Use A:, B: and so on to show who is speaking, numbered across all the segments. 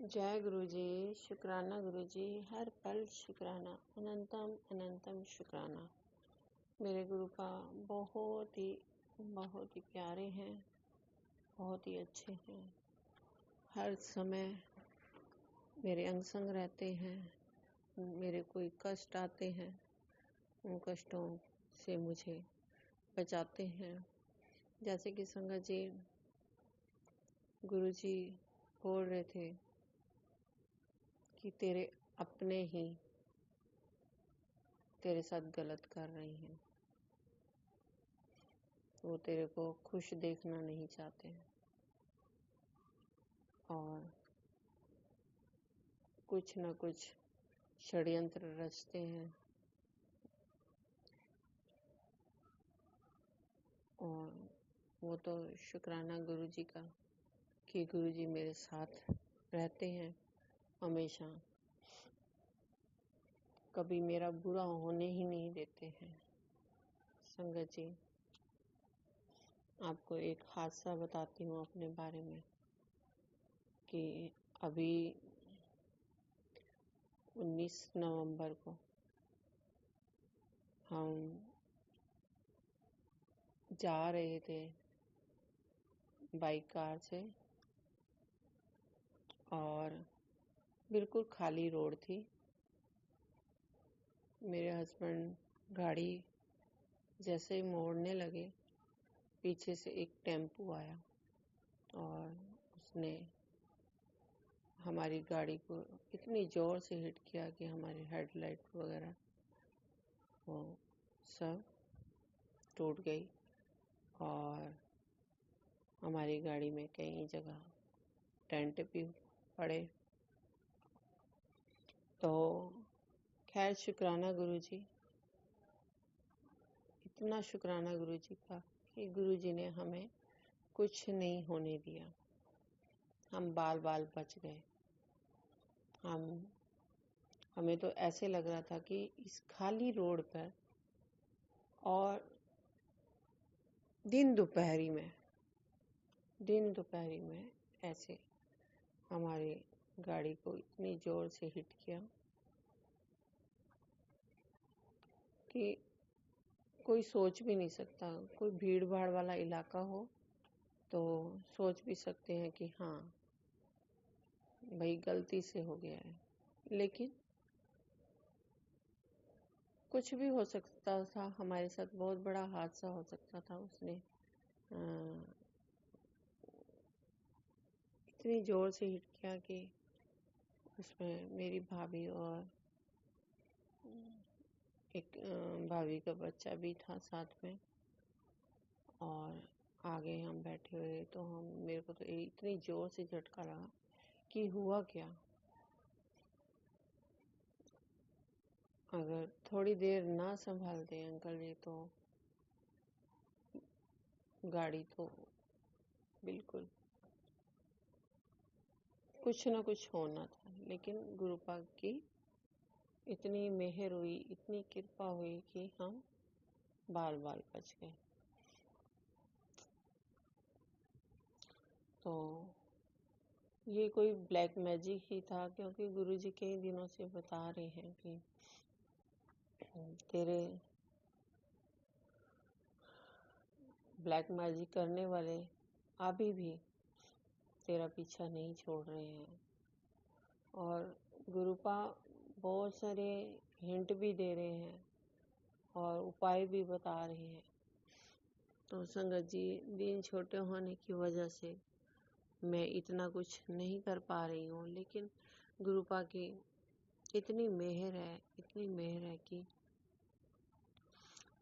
A: जय गुरु जी, शुक्राना गुरु जी, हर पल शुक्राना, अनंतम अनंतम शुक्राना। मेरे गुरु का बहुत ही प्यारे हैं, बहुत ही अच्छे हैं। हर समय मेरे अंग संग रहते हैं। मेरे कोई कष्ट आते हैं, उन कष्टों से मुझे बचाते हैं। जैसे कि संगत जी, गुरु जी बोल रहे थे कि तेरे अपने ही तेरे साथ गलत कर रही हैं, वो तेरे को खुश देखना नहीं चाहते और कुछ न कुछ षड्यंत्र रचते हैं। और वो तो शुक्राना गुरु जी का कि गुरु जी मेरे साथ रहते हैं हमेशा, कभी मेरा बुरा होने ही नहीं देते हैं। संगत जी, आपको एक हादसा बताती हूँ अपने बारे में कि अभी 19 नवंबर को हम जा रहे थे बाइक कार से और बिल्कुल खाली रोड थी। मेरे हस्बैंड गाड़ी जैसे ही मोड़ने लगे, पीछे से एक टेम्पो आया और उसने हमारी गाड़ी को इतनी जोर से हिट किया कि हमारी हेडलाइट वगैरह वो सब टूट गई और हमारी गाड़ी में कई जगह टेंट भी पड़े। तो खैर शुक्राना गुरु जी, इतना शुक्राना गुरु जी का कि गुरु जी ने हमें कुछ नहीं होने दिया। हम बाल बाल बच गए। हमें तो ऐसे लग रहा था कि इस खाली रोड पर और दिन दोपहरी में ऐसे हमारी गाड़ी को इतनी जोर से हिट किया कि कोई सोच भी नहीं सकता। कोई भीड़ भाड़ वाला इलाका हो तो सोच भी सकते हैं कि हाँ भाई गलती से हो गया है, लेकिन कुछ भी हो सकता था। हमारे साथ बहुत बड़ा हादसा हो सकता था। उसने इतनी जोर से हिट किया कि उसमें मेरी भाभी और एक भाभी का बच्चा भी था साथ में और आगे हम बैठे हुए। तो मेरे को तो इतनी जोर से झटका लगा कि हुआ क्या। अगर थोड़ी देर ना संभालते अंकल जी तो गाड़ी तो बिल्कुल कुछ ना कुछ होना था। लेकिन गुरुपाक की इतनी मेहर हुई, इतनी कृपा हुई कि हम बाल बाल बच गए। तो ये कोई ब्लैक मैजिक ही था, क्योंकि गुरुजी कई दिनों से बता रहे हैं कि तेरे ब्लैक मैजिक करने वाले अभी भी तेरा पीछा नहीं छोड़ रहे हैं। और गुरुपा बहुत सारे हिंट भी दे रहे हैं और उपाय भी बता रहे हैं। तो संगत जी, दिन छोटे होने की वजह से मैं इतना कुछ नहीं कर पा रही हूँ, लेकिन गुरुपा की इतनी मेहर है कि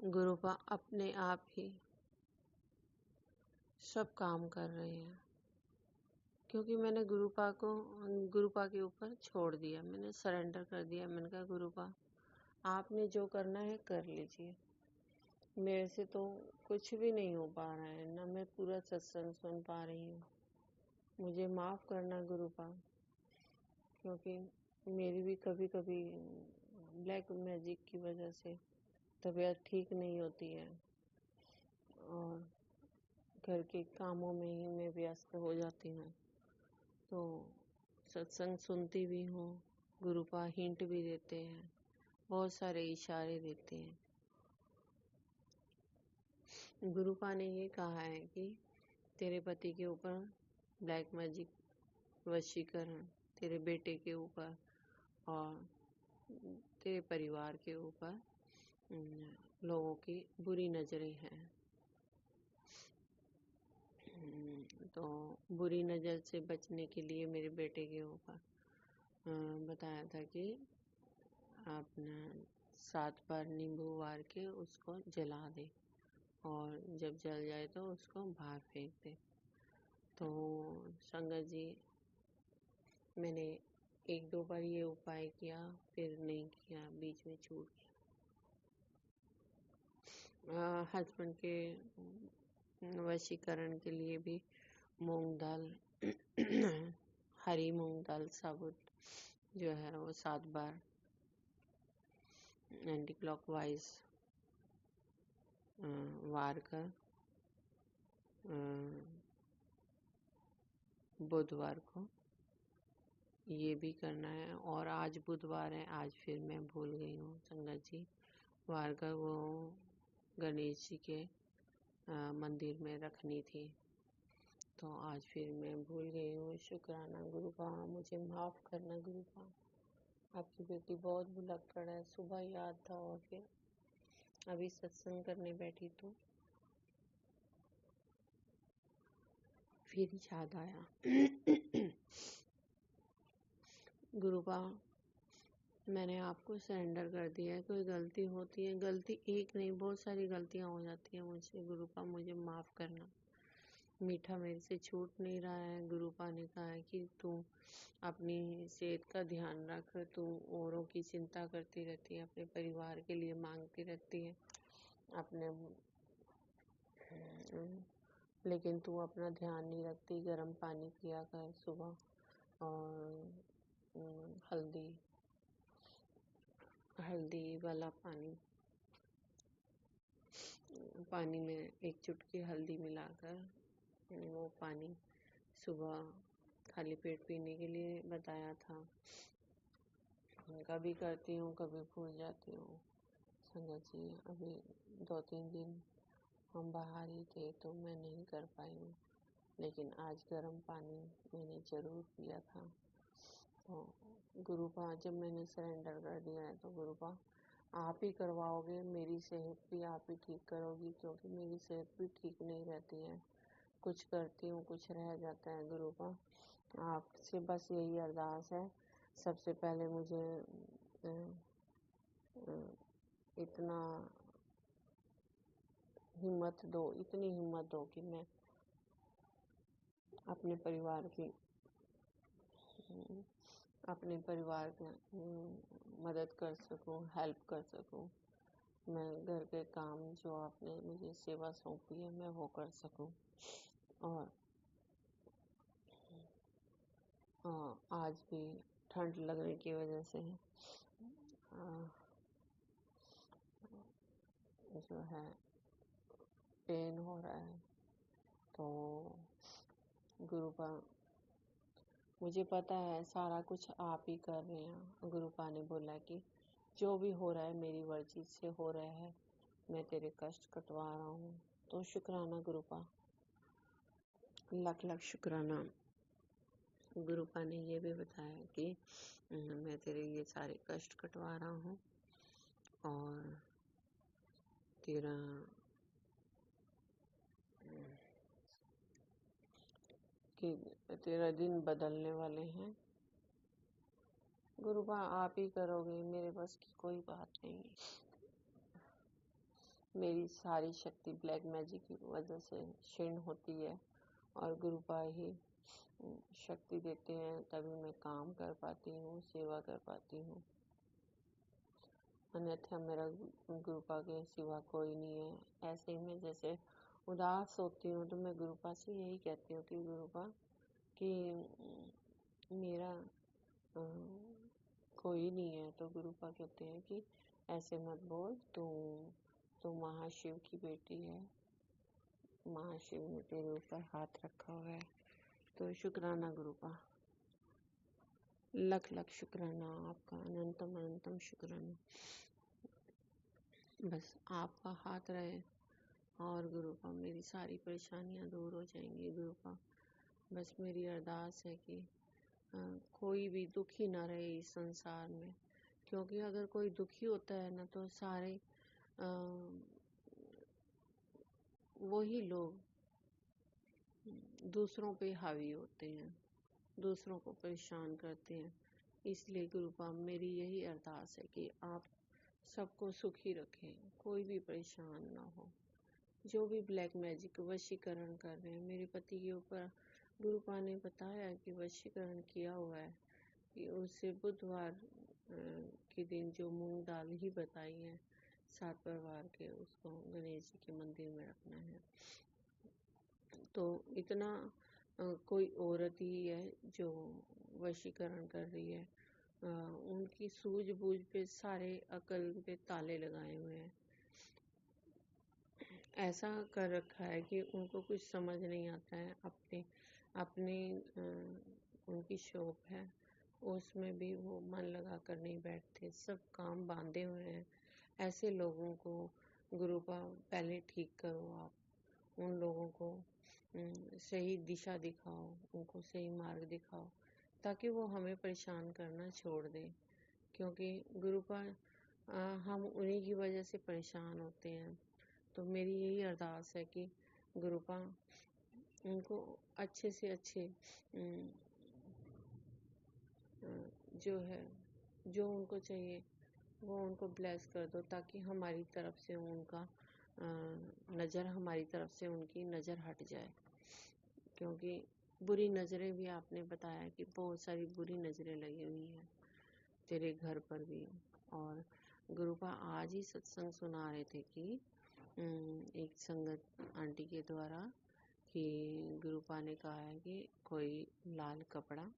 A: गुरुपा अपने आप ही सब काम कर रहे हैं। क्योंकि मैंने गुरुपा के ऊपर छोड़ दिया, मैंने सरेंडर कर दिया। मैंने कहा गुरुपा, आपने जो करना है कर लीजिए, मेरे से तो कुछ भी नहीं हो पा रहा है, ना मैं पूरा सत्संग सुन पा रही हूँ। मुझे माफ़ करना गुरुपा, क्योंकि मेरी भी कभी कभी ब्लैक मैजिक की वजह से तबीयत ठीक नहीं होती है और घर के कामों में ही मैं व्यस्त हो जाती हूँ। तो सत्संग सुनती भी हूँ। गुरुपा हिंट भी देते हैं, बहुत सारे इशारे देते हैं। गुरुपा ने ये कहा है कि तेरे पति के ऊपर ब्लैक मैजिक, वशीकरण, तेरे बेटे के ऊपर और तेरे परिवार के ऊपर लोगों की बुरी नजरें हैं। तो बुरी नज़र से बचने के लिए मेरे बेटे के ऊपर बताया था कि अपना 7 बार नींबू वार के उसको जला दे और जब जल जाए तो उसको बाहर फेंक दे। तो संगत जी, मैंने 1-2 बार ये उपाय किया, फिर नहीं किया, बीच में छूट गया। हस्बैंड के वशीकरण के लिए भी मूंग दाल हरी मूंग दाल साबुत जो है वो 7 बार एंटी क्लॉकवाइज वार कर बुधवार को ये भी करना है। और आज बुधवार है, आज फिर मैं भूल गई हूँ संगत जी, वार कर वो गणेश जी के मंदिर में रखनी थी, तो आज फिर मैं भूल गई हूँ। शुक्राना गुरुपा, मुझे माफ़ करना गुरुपा। आपकी बेटी बहुत भुलक्कड़ है, सुबह याद था और फिर अभी सत्संग करने बैठी तो फिर याद आया। गुरुपा, मैंने आपको सरेंडर कर दिया है। कोई गलती होती है, गलती एक नहीं बहुत सारी गलतियाँ हो जाती हैं मुझसे। गुरुपा मुझे माफ़ करना। मीठा मेरे से छूट नहीं रहा है। गुरुपा ने कहा है कि तू अपनी सेहत का ध्यान रख, तू औरों की चिंता करती रहती है, अपने परिवार के लिए मांगती रहती है अपने, लेकिन तू अपना ध्यान नहीं रखती। गर्म पानी पिया कर सुबह और हल्दी वाला पानी में एक चुटकी हल्दी मिलाकर वो पानी सुबह खाली पेट पीने के लिए बताया था। कभी करती हूँ, कभी भूल जाती हूँ संगत जी। अभी 2-3 दिन हम बाहर ही थे तो मैं नहीं कर पाई हूँ, लेकिन आज गर्म पानी मैंने ज़रूर पिया था। तो गुरुपा, जब मैंने सरेंडर कर दिया है तो गुरुपा आप ही करवाओगे, मेरी सेहत भी आप ही ठीक करोगी, क्योंकि मेरी सेहत भी ठीक नहीं रहती है। कुछ करती हूँ, कुछ रह जाता है। गुरुपा, आपसे बस यही अरदास है, सबसे पहले मुझे इतना हिम्मत दो, इतनी हिम्मत दो कि मैं अपने परिवार की मदद कर सकूं, हेल्प कर सकूं। मैं घर के काम जो आपने मुझे सेवा सौंपी है मैं वो कर सकूं। और आज भी ठंड लगने की वजह से जो है पेन हो रहा है। तो गुरुपा, मुझे पता है सारा कुछ आप ही कर रहे हैं। गुरुपा ने बोला कि जो भी हो रहा है मेरी मर्जी से हो रहा है, मैं तेरे कष्ट कटवा रहा हूँ। तो शुक्राना गुरुपा, लाख शुक्राना। गुरुपा ने ये भी बताया कि मैं तेरे ये सारे कष्ट कटवा रहा हूँ और तेरा दिन बदलने वाले हैं। गुरुपा आप ही करोगे, मेरे बस की कोई बात नहीं। मेरी सारी शक्ति ब्लैक मैजिक की वजह से क्षीण होती है और गुरुपा ही शक्ति देते हैं, तभी मैं काम कर पाती हूँ, सेवा कर पाती हूँ। अन्यथा मेरा गुरुपा के सिवा कोई नहीं है। ऐसे ही मैं जैसे उदास होती हूँ तो मैं गुरुपा से यही कहती हूँ कि गुरुपा कि मेरा कोई नहीं है। तो गुरुपा कहते हैं कि ऐसे मत बोल, तू महाशिव की बेटी है, महाशिव ने तेरे ऊपर हाथ रखा हुआ है। तो शुक्राना गुरुपा। लख लख शुक्राना आपका, अनंतम अनंतम शुक्राना। बस आपका हाथ रहे और गुरुपा मेरी सारी परेशानियां दूर हो जाएंगी। गुरुपा बस मेरी अरदास है कि कोई भी दुखी ना रहे इस संसार में, क्योंकि अगर कोई दुखी होता है ना तो सारे वही लोग दूसरों पे हावी होते हैं, दूसरों को परेशान करते हैं। इसलिए गुरुपा मेरी यही अरदास है कि आप सबको सुखी रखें, कोई भी परेशान ना हो। जो भी ब्लैक मैजिक वशीकरण कर रहे हैं मेरे पति के ऊपर, गुरुपा ने बताया कि वशीकरण किया हुआ है कि उसे बुधवार के दिन जो मूंग दाल ही बताई है 7 परिवार के, उसको गणेश जी के मंदिर में रखना है। तो इतना कोई औरत ही है जो वशीकरण कर रही है, उनकी सूझबूझ पे सारे अकल पे ताले लगाए हुए हैं। ऐसा कर रखा है कि उनको कुछ समझ नहीं आता है। अपने उनकी शॉप है, उसमें भी वो मन लगा कर नहीं बैठते, सब काम बांधे हुए हैं। ऐसे लोगों को गुरुपा पहले ठीक करो, आप उन लोगों को सही दिशा दिखाओ, उनको सही मार्ग दिखाओ, ताकि वो हमें परेशान करना छोड़ दें। क्योंकि गुरुपा हम उन्हीं की वजह से परेशान होते हैं। तो मेरी यही अरदास है कि गुरुपा उनको अच्छे से अच्छे जो है, जो उनको चाहिए वो उनको ब्लेस कर दो, ताकि हमारी तरफ से उनका नज़र, हमारी तरफ से उनकी नज़र हट जाए। क्योंकि बुरी नज़रें भी आपने बताया कि बहुत सारी बुरी नज़रें लगी हुई हैं तेरे घर पर भी। और गुरुपा आज ही सत्संग सुना रहे थे कि एक संगत आंटी के द्वारा कि गुरुपा ने कहा है कि कोई लाल कपड़ा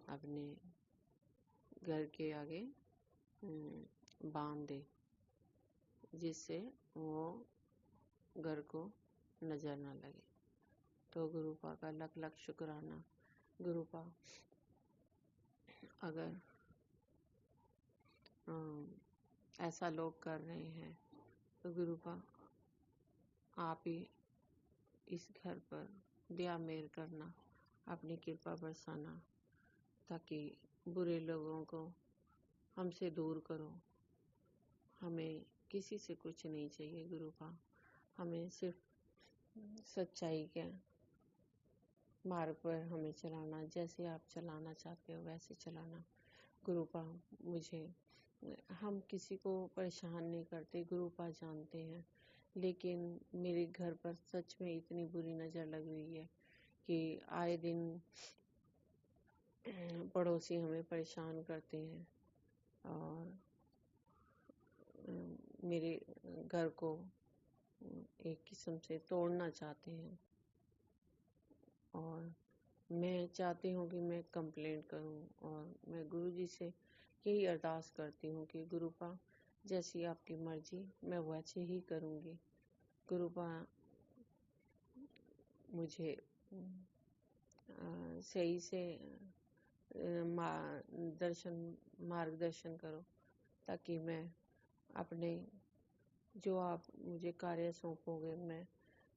A: अपने घर के आगे बांध दे, जिससे वो घर को नज़र ना लगे। तो गुरुपा का लख लख शुक्राना। गुरुपा अगर ऐसा लोग कर रहे हैं तो गुरुपा आप ही इस घर पर दया मेहर करना, अपनी कृपा बरसाना, ताकि बुरे लोगों को हमसे दूर करो। हमें किसी से कुछ नहीं चाहिए गुरुपा, हमें सिर्फ सच्चाई के मार्ग पर हमें चलाना, जैसे आप चलाना चाहते हो वैसे चलाना। गुरुपा मुझे, हम किसी को परेशान नहीं करते, गुरुपा जानते हैं, लेकिन मेरे घर पर सच में इतनी बुरी नज़र लगी हुई है कि आए दिन पड़ोसी हमें परेशान करते हैं और मेरे घर को एक किस्म से तोड़ना चाहते हैं। और मैं चाहती हूँ कि मैं कंप्लेंट करूँ, और मैं गुरुजी से यही अरदास करती हूँ कि गुरुपा जैसी आपकी मर्जी मैं वैसे ही करूँगी। गुरुपा मुझे सही से मार्गदर्शन करो, ताकि मैं अपने जो आप मुझे कार्य सौंपोगे मैं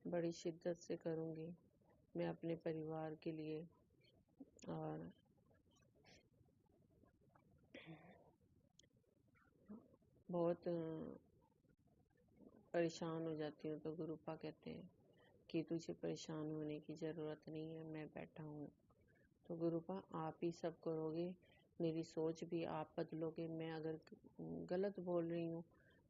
A: बड़ी शिद्दत से करूँगी। मैं अपने परिवार के लिए, और बहुत परेशान हो जाती हूँ तो गुरुपा कहते हैं कि तुझे परेशान होने की ज़रूरत नहीं है, मैं बैठा हूँ। तो गुरुपा आप ही सब करोगे, मेरी सोच भी आप बदलोगे। मैं अगर गलत बोल रही हूँ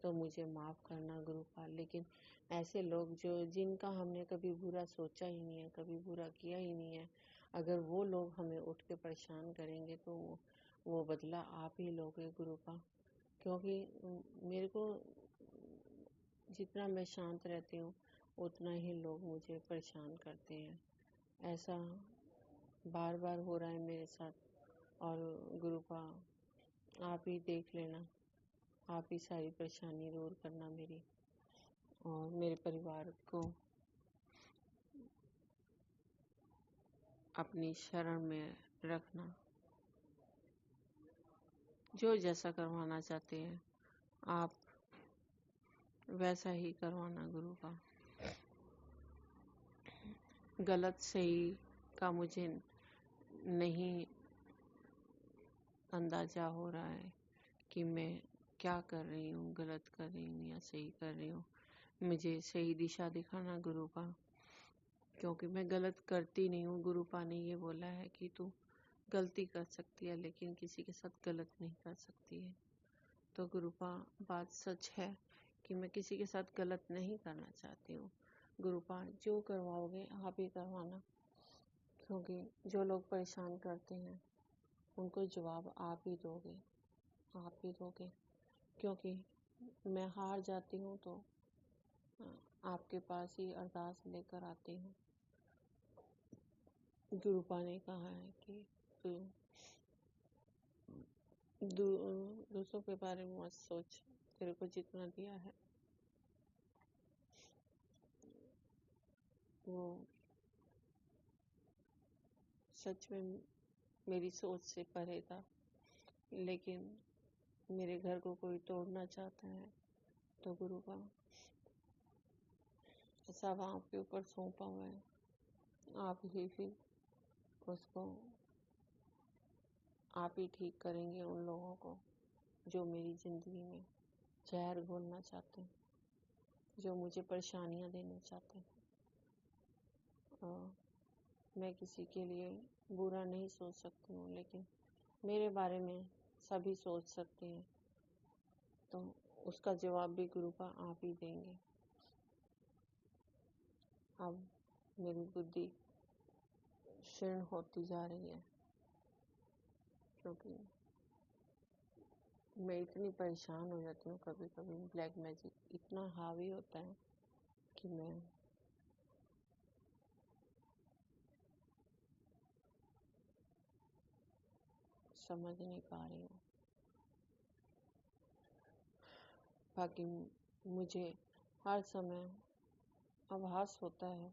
A: तो मुझे माफ़ करना गुरुपा, लेकिन ऐसे लोग जिनका हमने कभी बुरा सोचा ही नहीं है, कभी बुरा किया ही नहीं है, अगर वो लोग हमें उठ के परेशान करेंगे तो वो बदला आप ही लोगे गुरुपा। क्योंकि मेरे को जितना मैं शांत रहती हूँ उतना ही लोग मुझे परेशान करते हैं। ऐसा बार बार हो रहा है मेरे साथ, और गुरुपा आप ही देख लेना, आप ही सारी परेशानी दूर करना मेरी, और मेरे परिवार को अपनी शरण में रखना। जो जैसा करवाना चाहते हैं आप वैसा ही करवाना गुरु का। गलत सही का मुझे नहीं अंदाजा हो रहा है कि मैं क्या कर रही हूँ, गलत कर रही हूँ या सही कर रही हूँ। मुझे सही दिशा दिखाना गुरु का, क्योंकि मैं गलत करती नहीं हूँ। गुरुपा ने ये बोला है कि तू गलती कर सकती है लेकिन किसी के साथ गलत नहीं कर सकती है। तो गुरुपा बात सच है कि मैं किसी के साथ गलत नहीं करना चाहती हूँ। गुरुपा जो करवाओगे आप ही करवाना, क्योंकि जो लोग परेशान करते हैं उनको जवाब आप ही दोगे, आप ही दोगे। क्योंकि मैं हार जाती हूँ तो आपके पास ही अरदास लेकर आती हूँ। गुरुपा ने कहा है कि दूसरों के बारे में मत सोच, तेरे को जितना दिया है वो सच में मेरी सोच से परे था। लेकिन मेरे घर को कोई तोड़ना चाहता है तो गुरुपा सब आपके ऊपर सौंपा हुआ है, आप ही फिर उसको आप ही ठीक करेंगे उन लोगों को जो मेरी ज़िंदगी में जहर घोलना चाहते हैं, जो मुझे परेशानियां देना चाहते हैं। और मैं किसी के लिए बुरा नहीं सोच सकती हूँ, लेकिन मेरे बारे में सभी सोच सकते हैं, तो उसका जवाब भी गुरुपा आप ही देंगे। अब मेरी बुद्धि क्षीण होती जा रही है, क्योंकि मैं इतनी परेशान हो जाती हूँ। कभी कभी ब्लैक मैजिक इतना हावी होता है कि मैं समझ नहीं पा रही हूँ। बाकी मुझे हर समय आभास होता है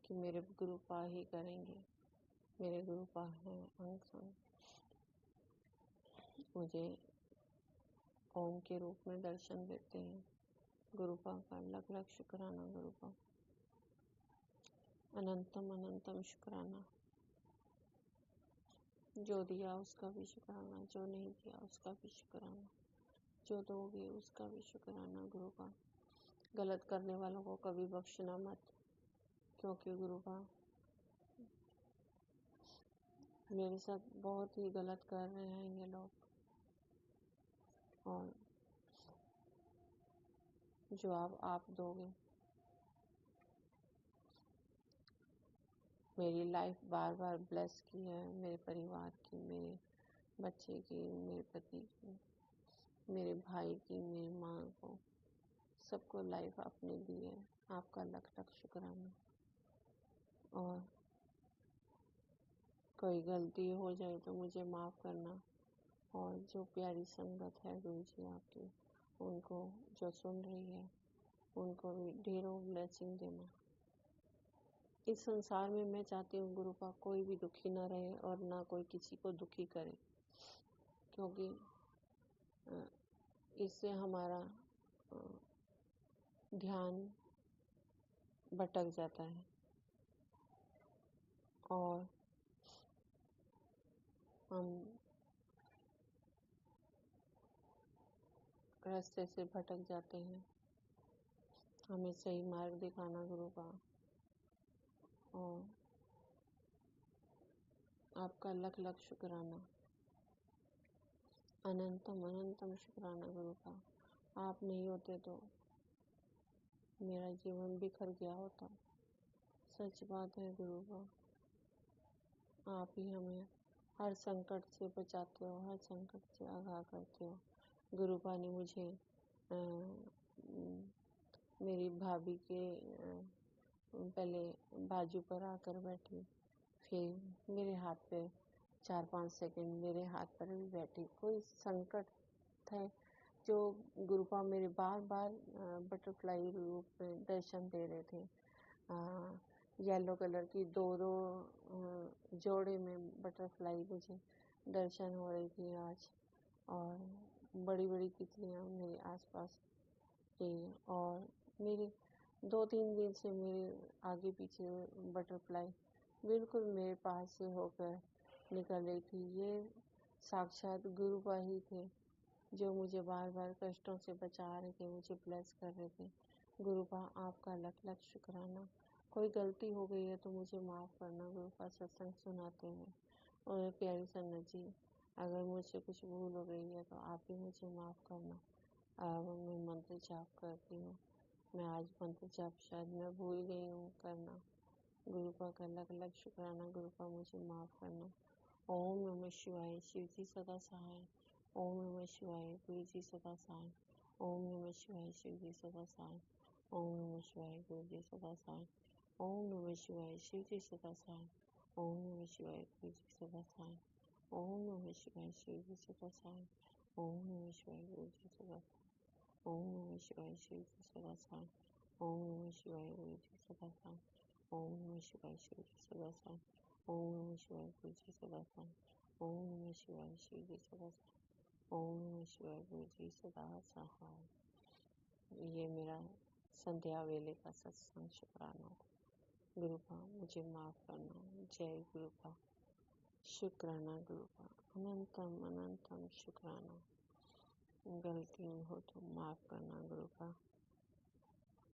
A: कि मेरे गुरुपा ही करेंगे, मेरे गुरुपा हैं अंग संग। मुझे ओम के रूप में दर्शन देते हैं। गुरुपा का लख लख शुक्राना गुरुपा, अनंतम अनंतम शुक्राना। जो दिया उसका भी शुक्राना, जो नहीं दिया उसका भी शुक्राना, जो दोगे उसका भी शुक्राना गुरुपा। गलत करने वालों को कभी बख्शना मत, क्योंकि गुरुपा मेरे साथ बहुत ही गलत कर रहे हैं ये लोग। और जवाब आप दोगे। मेरी लाइफ बार बार ब्लेस की है, मेरे परिवार की, मेरे बच्चे की, मेरे पति की, मेरे भाई की, मेरी माँ को, सबको लाइफ आपने दी है। आपका लख लख शुक्राना। और कोई गलती हो जाए तो मुझे माफ़ करना। और जो प्यारी संगत है गुरु जी आपकी, उनको जो सुन रही है उनको भी ढेरों ब्लेसिंग देना। इस संसार में मैं चाहती हूँ गुरुपा कोई भी दुखी ना रहे और ना कोई किसी को दुखी करे, क्योंकि इससे हमारा ध्यान भटक जाता है और हम रास्ते से भटक जाते हैं। हमें सही मार्ग दिखाना गुरुपा। और आपका लख लख शुक्राना, अनंतम अनंतम शुक्राना गुरुपा। आप नहीं होते तो मेरा जीवन बिखर गया होता। सच बात है गुरुपा, आप ही हमें हर संकट से बचाते हो, हर संकट से आगाह करते हो। गुरुपा ने मुझे मेरी भाभी के पहले बाजू पर आकर बैठी, फिर मेरे हाथ पे 4-5 सेकंड मेरे हाथ पर भी बैठी। कोई संकट थे जो गुरुपा मेरे बार बार बटरफ्लाई रूप में दर्शन दे रहे थे। येलो कलर की दो जोड़े में बटरफ्लाई मुझे दर्शन हो रही थी आज। और बड़ी बड़ी तितलियाँ मेरे आसपास थी। और मेरे 2-3 दिन से मेरे आगे पीछे बटरफ्लाई बिल्कुल मेरे पास से होकर निकल रही थी। ये साक्षात गुरुपा ही थे, जो मुझे बार बार कष्टों से बचा रहे थे, मुझे ब्लेस कर रहे थे। गुरुपा, आपका लख लख शुक्राना। कोई गलती हो गई है तो मुझे माफ़ करना गुरुपा, सत्संग सुनाते हुए। और प्यारी संगत जी, अगर मुझसे कुछ भूल हो गई है तो आप भी मुझे माफ़ करना। अब मैं मंत्र जाप करती हूँ। मैं आज मंत्र जाप शायद मैं भूल गई हूँ करना। गुरुपा का लख लख शुक्राना। गुरुपा, मुझे माफ़ करना। ओम नमः शिवाय। शिव जी सदा सहाय। ओम नमः शिवाय। गुरु जी सदा सहाय। ओम नमः शिवाय। शिव जी सदा सहाय। ओम नमः शिवाय। गुरु जी सदा सहाय। ओम नमः शिवाय। शिव जी सदा सहाय। ओम नमः शिवाय। गुरु जी सदा सहाय। ओम नमः शिवाय। शिव जी सदा सहाय। ओम नमः शिवाय। गुरु जी सदा सहाय। ओम नमः शिवाय। शिव जी सदा सहाय। ओम नमः शिवाय। गुरु जी सदा सहाय। ओम नमः शिवाय। शिव जी सदा सहाय। ओम नमः शिवाय। गुरु जी सदा सहाय। ओम नमः शिवाय। शिव जी सदा सहाय। ओम नमः शिवाय। गुरु जी सदा सहाय। ये मेरा संध्या वेले का सत्संग शुक्राना। गुरुपा, मुझे माफ़ करना। जय गुरुपा। शुक्राना गुरुपा। अनंतम अनंतम शुक्राना। गलती हो तो माफ़ करना गुरुपा।